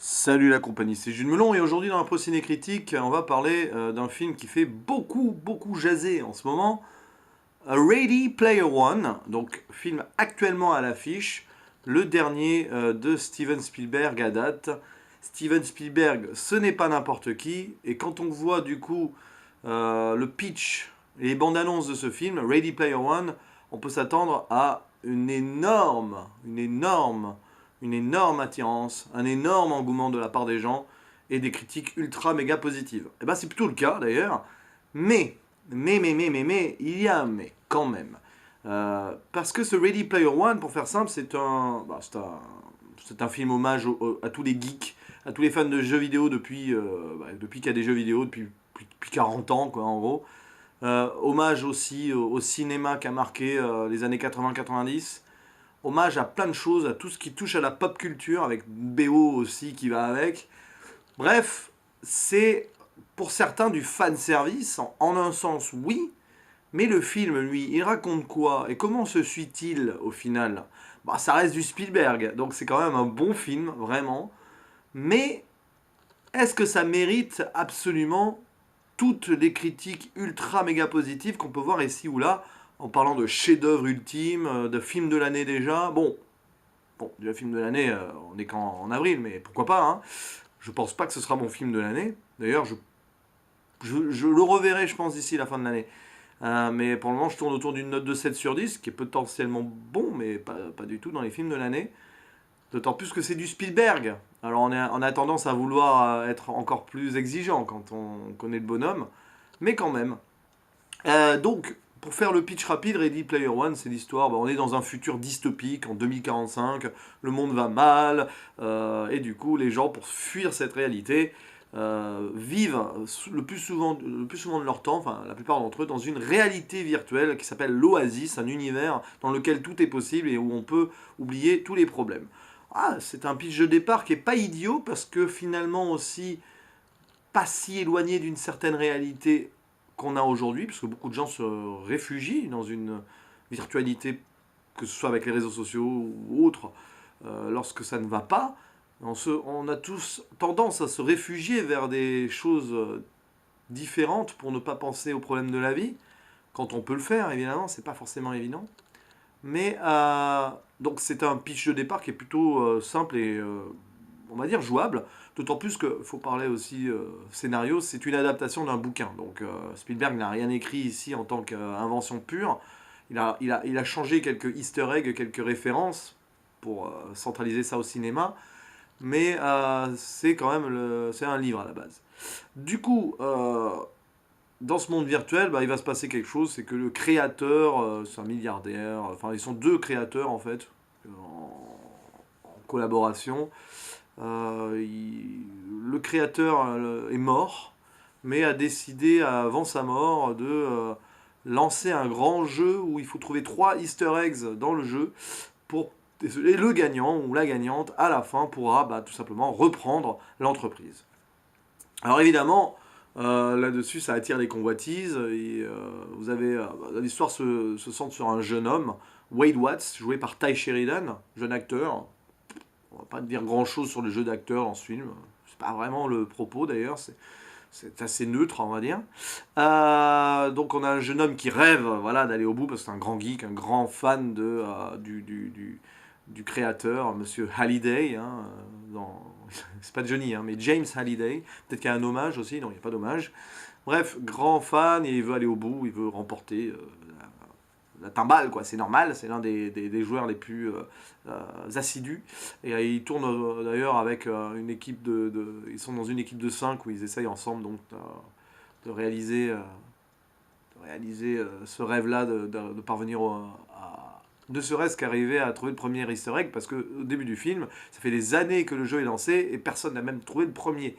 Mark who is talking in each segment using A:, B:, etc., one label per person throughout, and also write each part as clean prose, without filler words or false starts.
A: Salut la compagnie, c'est Jules Melon et aujourd'hui dans la Pro Ciné Critique, on va parler d'un film qui fait beaucoup jaser en ce moment, Ready Player One, donc film actuellement à l'affiche, le dernier de Steven Spielberg à date. Steven Spielberg, ce n'est pas n'importe qui, et quand on voit du coup le pitch et les bandes annonces de ce film, Ready Player One, on peut s'attendre à une énorme attirance, un énorme engouement de la part des gens et des critiques ultra méga positives. Et ben c'est plutôt le cas d'ailleurs, mais, il y a un mais quand même. Parce que ce Ready Player One, pour faire simple, c'est un film hommage à tous les geeks, à tous les fans de jeux vidéo depuis qu'il y a des jeux vidéo, depuis 40 ans, quoi, en gros. Hommage aussi au cinéma qui a marqué les années 80-90. Hommage à plein de choses, à tout ce qui touche à la pop culture, avec BO aussi qui va avec. Bref, c'est pour certains du fan service, en un sens oui, mais le film, lui, il raconte quoi et comment se suit-il au final? Bah, ça reste du Spielberg, donc c'est quand même un bon film, vraiment. Mais est-ce que ça mérite absolument toutes les critiques ultra méga positives qu'on peut voir ici ou là, en parlant de chef-d'œuvre ultime, de film de l'année déjà? Bon, déjà film de l'année, on est qu'en avril, mais pourquoi pas, hein. Je pense pas que ce sera mon film de l'année. D'ailleurs, je le reverrai, je pense, d'ici la fin de l'année. Mais pour le moment, je tourne autour d'une note de 7 sur 10, qui est potentiellement bon, mais pas du tout dans les films de l'année. D'autant plus que c'est du Spielberg. Alors on a tendance à vouloir être encore plus exigeant quand on connaît le bonhomme, mais quand même. Donc, pour faire le pitch rapide, Ready Player One, c'est l'histoire. Bah, on est dans un futur dystopique en 2045, le monde va mal, et du coup, les gens, pour fuir cette réalité, vivent le plus souvent de leur temps, enfin la plupart d'entre eux, dans une réalité virtuelle qui s'appelle l'Oasis, un univers dans lequel tout est possible et où on peut oublier tous les problèmes. Ah, c'est un pitch de départ qui est pas idiot parce que finalement aussi pas si éloigné d'une certaine réalité qu'on a aujourd'hui, parce que beaucoup de gens se réfugient dans une virtualité, que ce soit avec les réseaux sociaux ou autres, lorsque ça ne va pas. On a tous tendance à se réfugier vers des choses différentes pour ne pas penser aux problèmes de la vie. Quand on peut le faire, évidemment, c'est pas forcément évident. Mais donc c'est un pitch de départ qui est plutôt simple et on va dire jouable. D'autant plus qu'il faut parler aussi scénario, c'est une adaptation d'un bouquin. Donc Spielberg n'a rien écrit ici en tant qu'invention pure. Il a changé quelques easter eggs, quelques références pour centraliser ça au cinéma. Mais c'est quand même c'est un livre à la base. Du coup, dans ce monde virtuel, bah, il va se passer quelque chose, c'est que le créateur, c'est un milliardaire, enfin ils sont deux créateurs en fait, en collaboration. Le créateur est mort, mais a décidé avant sa mort de lancer un grand jeu où il faut trouver trois easter eggs dans le jeu pour et le gagnant ou la gagnante à la fin pourra bah, tout simplement reprendre l'entreprise. Alors évidemment, là-dessus, ça attire les convoitises. Et, vous avez l'histoire se centre sur un jeune homme, Wade Watts, joué par Ty Sheridan, jeune acteur. On va pas dire grand-chose sur le jeu d'acteur dans ce film. C'est pas vraiment le propos d'ailleurs. C'est assez neutre, on va dire. Donc on a un jeune homme qui rêve, voilà, d'aller au bout parce que c'est un grand geek, un grand fan du créateur, Monsieur Halliday. Hein, c'est pas Johnny, hein, mais James Halliday. Peut-être qu'il y a un hommage aussi. Non, il n'y a pas d'hommage. Bref, grand fan et il veut aller au bout. Il veut remporter la timbale, quoi. C'est normal. C'est l'un des joueurs les plus assidus. Et il tourne d'ailleurs avec une équipe ils sont dans une équipe de 5 où ils essayent ensemble donc de réaliser, ce rêve-là de parvenir à ne serait-ce qu'arriver à trouver le premier easter egg, parce qu'au début du film, ça fait des années que le jeu est lancé et personne n'a même trouvé le premier.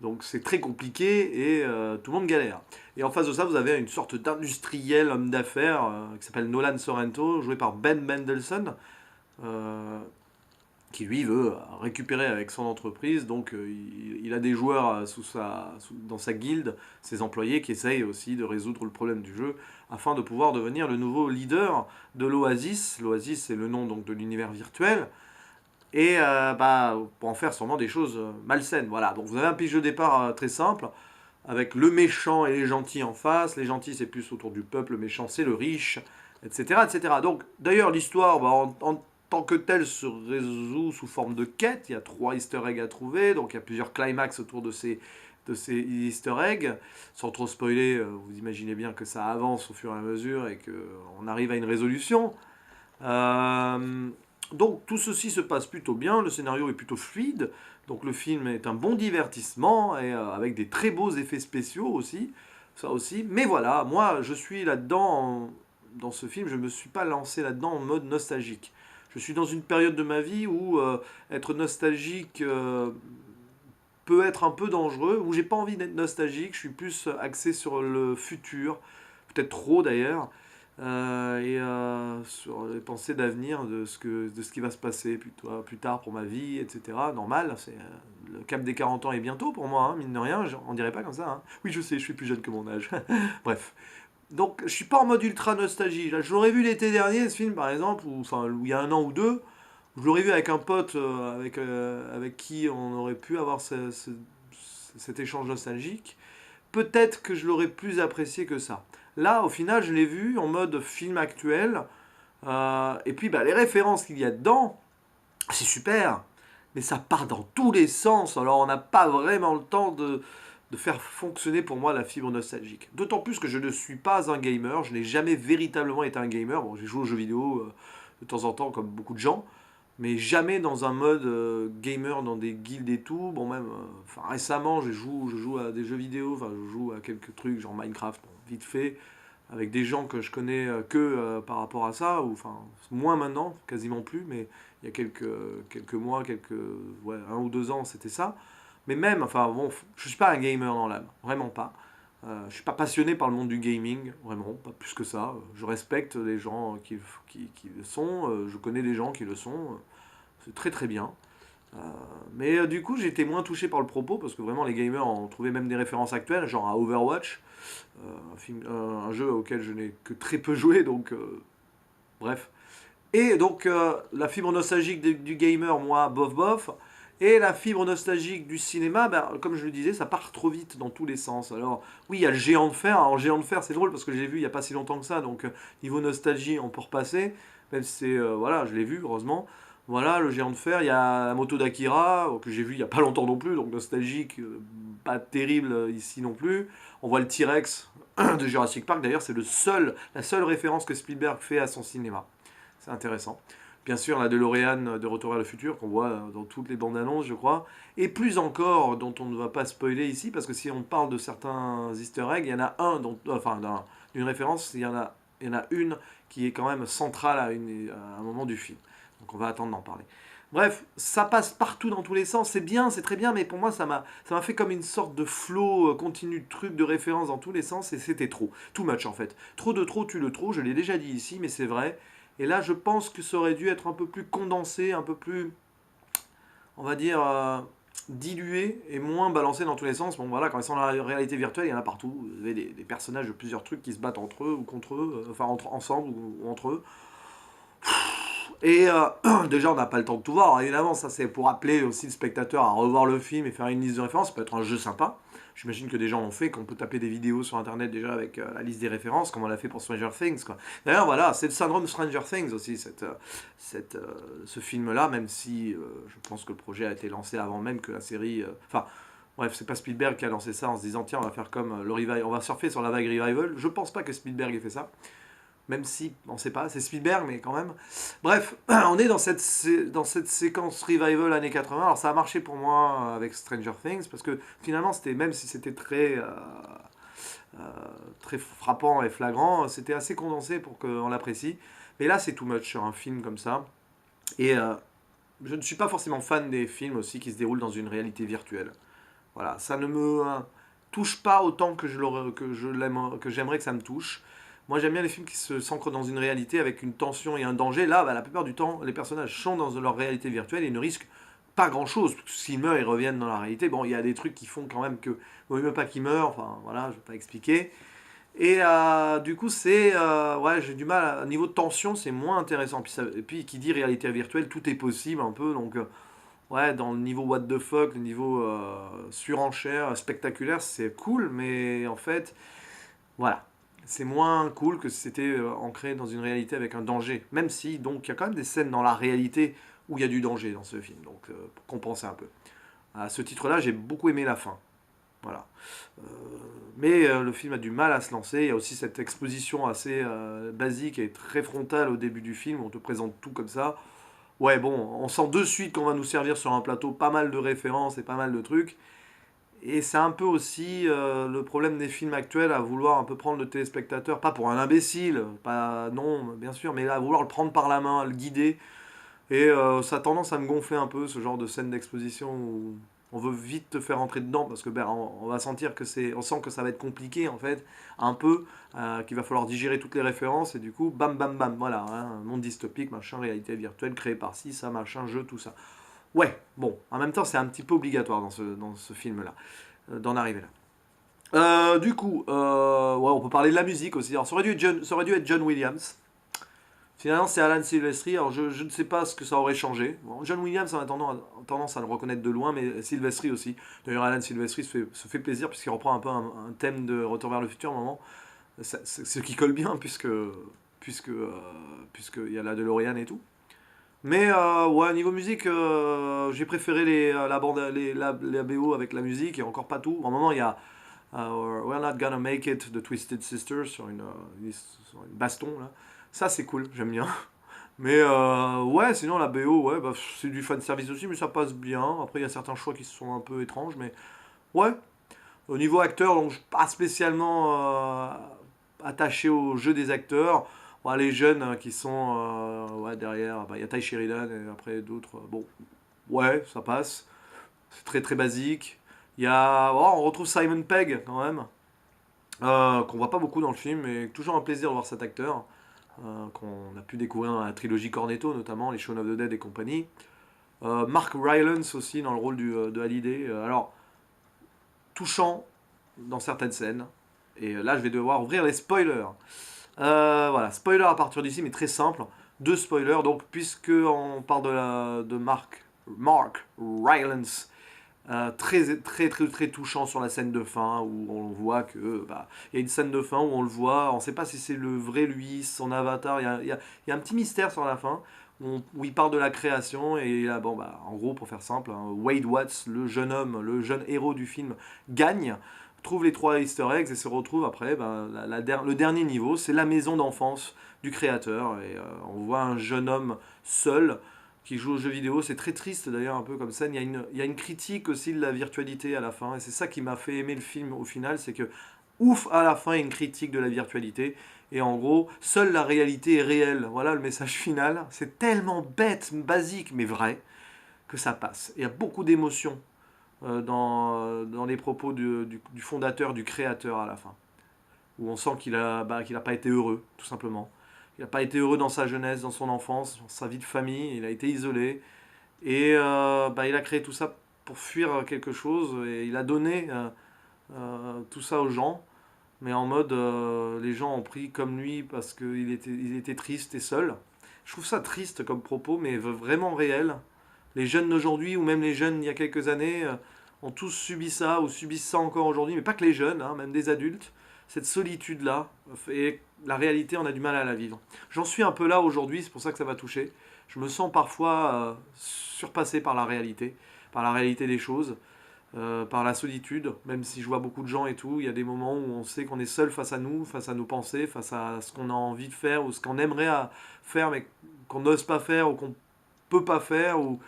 A: Donc c'est très compliqué et tout le monde galère. Et en face de ça, vous avez une sorte d'industriel homme d'affaires qui s'appelle Nolan Sorrento, joué par Ben Mendelsohn, euh, qui lui veut récupérer avec son entreprise. Donc il a des joueurs dans sa guilde, ses employés qui essayent aussi de résoudre le problème du jeu afin de pouvoir devenir le nouveau leader de l'Oasis. L'Oasis c'est le nom donc de l'univers virtuel. et pour en faire sûrement des choses malsaines. Voilà, donc vous avez un pitch de départ très simple, avec le méchant et les gentils en face. Les gentils, c'est plus autour du peuple, le méchant, c'est le riche, etc. etc. Donc, d'ailleurs, l'histoire, en tant que telle, se résout sous forme de quête. Il y a 3 easter eggs à trouver, donc il y a plusieurs climax autour de ces easter eggs. Sans trop spoiler, vous imaginez bien que ça avance au fur et à mesure et qu'on arrive à une résolution. Euh, donc tout ceci se passe plutôt bien, le scénario est plutôt fluide, donc le film est un bon divertissement et avec des très beaux effets spéciaux aussi, ça aussi. Mais voilà, moi je suis là-dedans, dans ce film, je ne me suis pas lancé là-dedans en mode nostalgique. Je suis dans une période de ma vie où être nostalgique peut être un peu dangereux, où j'ai pas envie d'être nostalgique, je suis plus axé sur le futur, peut-être trop d'ailleurs, sur les pensées d'avenir de ce qui va se passer plus tard pour ma vie, etc. Normal, le cap des 40 ans est bientôt pour moi, hein, mine de rien, on dirait pas comme ça. Hein. Oui, je sais, je suis plus jeune que mon âge. Bref. Donc, je suis pas en mode ultra nostalgie. Là, je l'aurais vu l'été dernier, ce film, par exemple, où il y a un an ou deux. Je l'aurais vu avec un pote avec qui on aurait pu avoir cet échange nostalgique. Peut-être que je l'aurais plus apprécié que ça. Là, au final, je l'ai vu en mode film actuel. Et puis, les références qu'il y a dedans, c'est super. Mais ça part dans tous les sens. Alors, on n'a pas vraiment le temps de faire fonctionner pour moi la fibre nostalgique. D'autant plus que je ne suis pas un gamer. Je n'ai jamais véritablement été un gamer. Bon, j'ai joué aux jeux vidéo de temps en temps, comme beaucoup de gens, mais jamais dans un mode gamer, dans des guildes et tout. Bon, même, récemment, je joue à des jeux vidéo, enfin, je joue à quelques trucs, genre Minecraft, bon, vite fait, avec des gens que je connais par rapport à ça, ou enfin, moins maintenant, quasiment plus, mais il y a quelques mois, ouais, 1 ou 2 ans, c'était ça. Mais même, enfin, bon, je suis pas un gamer dans l'âme, vraiment pas. Je suis pas passionné par le monde du gaming, vraiment, pas plus que ça. Je respecte les gens qui le sont, je connais des gens qui le sont, c'est très très bien. Euh, mais du coup, j'ai été moins touché par le propos parce que vraiment les gamers ont trouvé même des références actuelles, genre à Overwatch, un jeu auquel je n'ai que très peu joué, donc bref. Et donc la fibre nostalgique du gamer, moi, bof bof. Et la fibre nostalgique du cinéma, comme je le disais, ça part trop vite dans tous les sens. Alors, oui, il y a le géant de fer. Alors, géant de fer, c'est drôle parce que je l'ai vu il n'y a pas si longtemps que ça. Donc, niveau nostalgie, on peut repasser. Même si c'est. Voilà, je l'ai vu, heureusement. Voilà, le géant de fer. Il y a la moto d'Akira, que j'ai vu il n'y a pas longtemps non plus. Donc, nostalgique, pas terrible ici non plus. On voit le T-Rex de Jurassic Park. D'ailleurs, c'est la seule référence que Spielberg fait à son cinéma. C'est intéressant. Bien sûr, la DeLorean de Retour vers le futur, qu'on voit dans toutes les bandes annonces, je crois. Et plus encore, dont on ne va pas spoiler ici, parce que si on parle de certains easter eggs, il y en a d'une référence, il y en a une qui est quand même centrale à un moment du film. Donc on va attendre d'en parler. Bref, ça passe partout dans tous les sens, c'est bien, c'est très bien, mais pour moi ça m'a fait comme une sorte de flow continu de trucs, de références dans tous les sens, et c'était trop. Too much en fait. Trop de trop tue le trop, je l'ai déjà dit ici, mais c'est vrai. Et là, je pense que ça aurait dû être un peu plus condensé, un peu plus, on va dire, dilué et moins balancé dans tous les sens. Bon, voilà, quand ils sont dans la réalité virtuelle, il y en a partout. Vous avez des personnages de plusieurs trucs qui se battent entre eux ou contre eux, enfin ensemble ou entre eux. Et déjà, on n'a pas le temps de tout voir. Alors, évidemment, ça c'est pour appeler aussi le spectateur à revoir le film et faire une liste de références. Ça peut être un jeu sympa. J'imagine que des gens l'ont fait, qu'on peut taper des vidéos sur internet déjà avec la liste des références, comme on l'a fait pour Stranger Things. Quoi. D'ailleurs, voilà, c'est le syndrome Stranger Things aussi, ce film-là, même si je pense que le projet a été lancé avant même que la série. Enfin, bref, c'est pas Spielberg qui a lancé ça en se disant tiens, on va faire comme le revival, on va surfer sur la vague revival. Je pense pas que Spielberg ait fait ça. Même si, on ne sait pas, c'est Spielberg, mais quand même. Bref, on est dans cette séquence revival années 80. Alors ça a marché pour moi avec Stranger Things, parce que finalement, même si c'était très frappant et flagrant, c'était assez condensé pour qu'on l'apprécie. Mais là, c'est too much sur un film comme ça. Et je ne suis pas forcément fan des films aussi qui se déroulent dans une réalité virtuelle. Voilà, ça ne me touche pas autant que j'aimerais que ça me touche. Moi, j'aime bien les films qui s'ancrent dans une réalité avec une tension et un danger. Là, la plupart du temps, les personnages sont dans leur réalité virtuelle et ne risquent pas grand-chose. S'ils meurent, ils reviennent dans la réalité. Bon, il y a des trucs qui font quand même que vaut mieux pas qu'ils meurent. Enfin, voilà, je vais pas expliquer. Et du coup, ouais, j'ai du mal, niveau de tension, c'est moins intéressant. Et puis, qui dit réalité virtuelle, tout est possible un peu, donc... ouais, dans le niveau what the fuck, le niveau surenchère, spectaculaire, c'est cool, mais en fait, voilà. C'est moins cool que si c'était ancré dans une réalité avec un danger. Même si, donc, il y a quand même des scènes dans la réalité où il y a du danger dans ce film, donc pour compenser un peu. À ce titre-là, j'ai beaucoup aimé la fin. Voilà. Euh, mais le film a du mal à se lancer. Il y a aussi cette exposition assez basique et très frontale au début du film, où on te présente tout comme ça. Ouais, bon, on sent de suite qu'on va nous servir sur un plateau pas mal de références et pas mal de trucs. Et c'est un peu aussi le problème des films actuels à vouloir un peu prendre le téléspectateur, pas pour un imbécile, pas non, bien sûr, mais à vouloir le prendre par la main, à le guider. Et ça a tendance à me gonfler un peu ce genre de scène d'exposition où on veut vite te faire entrer dedans parce que ben, on va sentir que on sent que ça va être compliqué en fait, un peu, qu'il va falloir digérer toutes les références et du coup, bam bam bam, voilà, hein, un monde dystopique, machin, réalité virtuelle créé par ci, ça, machin, jeu, tout ça. Ouais, bon, en même temps, c'est un petit peu obligatoire dans ce film-là, d'en arriver là. Du coup, ouais, on peut parler de la musique aussi. Alors, ça aurait dû être John Williams. Finalement, c'est Alan Silvestri. Alors, je ne sais pas ce que ça aurait changé. Bon, John Williams, on a tendance à le reconnaître de loin, mais Silvestri aussi. D'ailleurs, Alan Silvestri se fait plaisir, puisqu'il reprend un peu un thème de Retour vers le futur, à un moment. Ce qui colle bien, puisque, puisqu'il y a la DeLorean et tout. Mais ouais, niveau musique, j'ai préféré la bande, la BO avec la musique, et encore pas tout. À un moment, il y a We're Not Gonna Make It de Twisted Sister sur une baston, là. Ça, c'est cool, j'aime bien. Mais ouais, sinon la BO, ouais, bah, c'est du fan service aussi, mais ça passe bien. Après, il y a certains choix qui sont un peu étranges, mais ouais. Au niveau acteur, donc je suis pas spécialement attaché au jeu des acteurs. Ouais, les jeunes qui sont ouais, derrière, bah, il y a Ty Sheridan et après d'autres. Bon, ouais, ça passe. C'est très très basique. Il y a, oh, on retrouve Simon Pegg quand même, qu'on voit pas beaucoup dans le film, mais toujours un plaisir de voir cet acteur, qu'on a pu découvrir dans la trilogie Cornetto, notamment les Shaun of the Dead et compagnie. Mark Rylance aussi dans le rôle de Hallyday. Alors, touchant dans certaines scènes. Et là, je vais devoir ouvrir les spoilers. Voilà, spoiler à partir d'ici, mais très simple. Deux spoilers, donc, puisque on parle de Mark Rylance, très touchant sur la scène de fin où on voit que bah, il y a une scène de fin où on le voit, on ne sait pas si c'est le vrai lui, son avatar, il y a un petit mystère sur la fin où il parle de la création et là, bon, bah, en gros pour faire simple, hein, Wade Watts, le jeune homme, le jeune héros du film, gagne, trouve les trois easter eggs et se retrouve après, bah, le dernier niveau, c'est la maison d'enfance du créateur et on voit un jeune homme seul qui joue aux jeux vidéo. C'est très triste d'ailleurs, un peu comme ça. Il y a une critique aussi de la virtualité à la fin. Et c'est ça qui m'a fait aimer le film au final. C'est que, ouf, à la fin, il y a une critique de la virtualité. Et en gros, seule la réalité est réelle. Voilà le message final. C'est tellement bête, basique, mais vrai, que ça passe. Il y a beaucoup d'émotions dans les propos du fondateur, du créateur à la fin. Où on sent qu'il a pas été heureux, tout simplement. Il n'a pas été heureux dans sa jeunesse, dans son enfance, dans sa vie de famille. Il a été isolé. Et il a créé tout ça pour fuir quelque chose. Et il a donné tout ça aux gens. Mais en mode, les gens ont pris comme lui parce il était triste et seul. Je trouve ça triste comme propos, mais vraiment réel. Les jeunes d'aujourd'hui, ou même les jeunes il y a quelques années, ont tous subi ça, ou subissent ça encore aujourd'hui. Mais pas que les jeunes, hein, même des adultes. Cette solitude-là, et la réalité, on a du mal à la vivre. J'en suis un peu là aujourd'hui, c'est pour ça que ça m'a touché. Je me sens parfois surpassé par la réalité des choses, par la solitude, même si je vois beaucoup de gens et tout, il y a des moments où on sait qu'on est seul face à nous, face à nos pensées, face à ce qu'on a envie de faire ou ce qu'on aimerait faire mais qu'on n'ose pas faire ou qu'on peut pas faire ou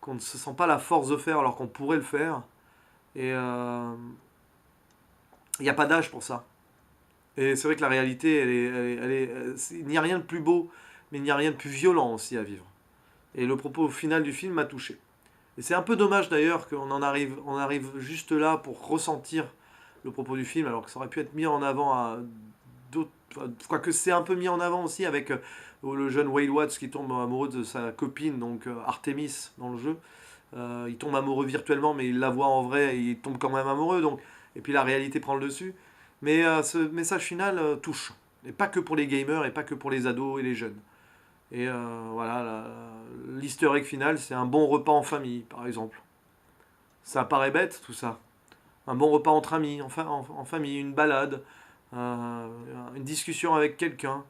A: qu'on ne se sent pas la force de faire alors qu'on pourrait le faire. Et il n'y a pas d'âge pour ça. Et c'est vrai que la réalité, il n'y a rien de plus beau, mais il n'y a rien de plus violent aussi à vivre. Et le propos final du film m'a touché. Et c'est un peu dommage d'ailleurs on arrive juste là pour ressentir le propos du film, alors que ça aurait pu être mis en avant à d'autres. Quoique c'est un peu mis en avant aussi avec le jeune Wade Watts qui tombe amoureux de sa copine, donc Artemis dans le jeu. Il tombe amoureux virtuellement, mais il la voit en vrai et il tombe quand même amoureux. Donc, et puis la réalité prend le dessus. Mais ce message final touche. Et pas que pour les gamers, et pas que pour les ados et les jeunes. Et voilà, l'easter egg final, c'est un bon repas en famille, par exemple. Ça paraît bête, tout ça. Un bon repas entre amis, en famille, une balade, euh, une discussion avec quelqu'un.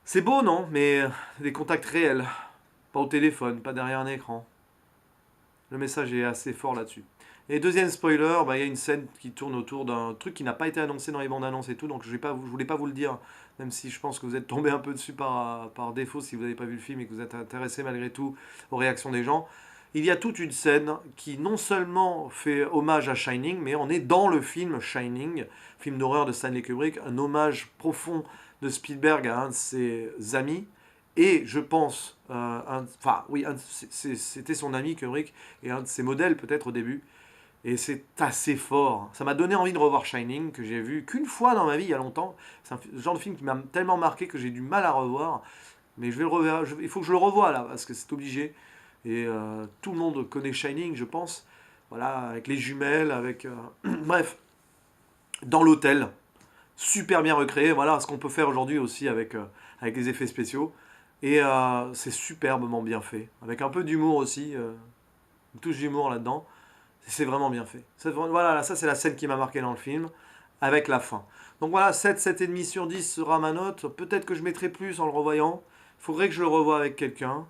A: C'est beau, non? Mais des contacts réels. Pas au téléphone, pas derrière un écran. Le message est assez fort là-dessus. Et deuxième spoiler, bah, il y a une scène qui tourne autour d'un truc qui n'a pas été annoncé dans les bandes annonces et tout, donc je voulais pas vous le dire, même si je pense que vous êtes tombé un peu dessus par défaut si vous n'avez pas vu le film et que vous êtes intéressé malgré tout aux réactions des gens. Il y a toute une scène qui non seulement fait hommage à Shining, mais on est dans le film Shining, film d'horreur de Stanley Kubrick, un hommage profond de Spielberg à un de ses amis, et je pense, enfin oui, c'était son ami Kubrick, et un de ses modèles peut-être au début, et c'est assez fort. Ça m'a donné envie de revoir Shining, que j'ai vu qu'une fois dans ma vie il y a longtemps. C'est un genre de film qui m'a tellement marqué que j'ai du mal à revoir. Mais je vais le revoir. Il faut que je le revoie là, parce que c'est obligé. Et tout le monde connaît Shining, je pense. Voilà, avec les jumelles, avec. Bref, dans l'hôtel, super bien recréé. Voilà ce qu'on peut faire aujourd'hui aussi avec les effets spéciaux. Et c'est superbement bien fait. Avec un peu d'humour aussi. Une touche d'humour là-dedans. C'est vraiment bien fait. Voilà, ça c'est la scène qui m'a marqué dans le film, avec la fin. Donc voilà, 7, 7,5 sur 10 sera ma note. Peut-être que je mettrai plus en le revoyant. Il faudrait que je le revoie avec quelqu'un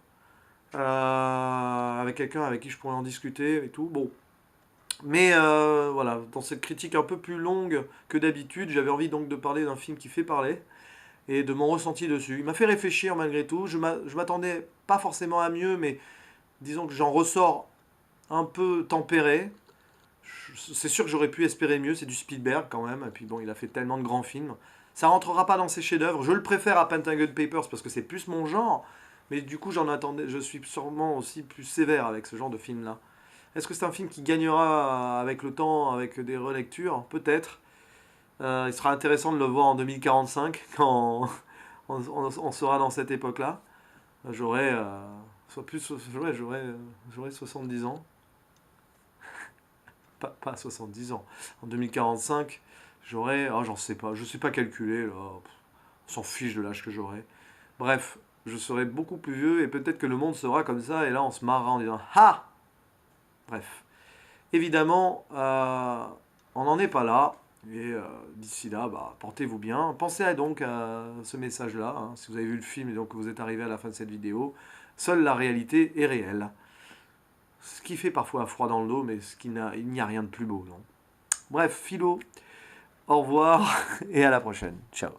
A: avec qui je pourrais en discuter et tout. Bon. Mais voilà, dans cette critique un peu plus longue que d'habitude, j'avais envie donc de parler d'un film qui fait parler et de mon ressenti dessus. Il m'a fait réfléchir malgré tout. Je m'attendais pas forcément à mieux, mais disons que j'en ressors un peu tempéré. C'est sûr que j'aurais pu espérer mieux, c'est du Spielberg quand même, et puis bon, il a fait tellement de grands films. Ça rentrera pas dans ses chefs-d'œuvre. Je le préfère à Pentagon Papers parce que c'est plus mon genre, mais du coup, j'en attendais, je suis sûrement aussi plus sévère avec ce genre de film-là. Est-ce que c'est un film qui gagnera avec le temps, avec des relectures? Peut-être. Il sera intéressant de le voir en 2045 quand on sera dans cette époque-là. J'aurai soit plus, j'aurai 70 ans. Pas 70 ans. En 2045, j'aurai. Oh, j'en sais pas. Je sais pas calculer. Là. On s'en fiche de l'âge que j'aurai. Bref, je serai beaucoup plus vieux et peut-être que le monde sera comme ça. Et là, on se marrera en disant Ha. Bref. Évidemment, on n'en est pas là. Et d'ici là, bah, portez-vous bien. Pensez donc à ce message-là. Hein, si vous avez vu le film et donc que vous êtes arrivé à la fin de cette vidéo, seule la réalité est réelle. Ce qui fait parfois froid dans le dos, mais il n'y a rien de plus beau, non? Bref, philo, au revoir et à la prochaine. Ciao.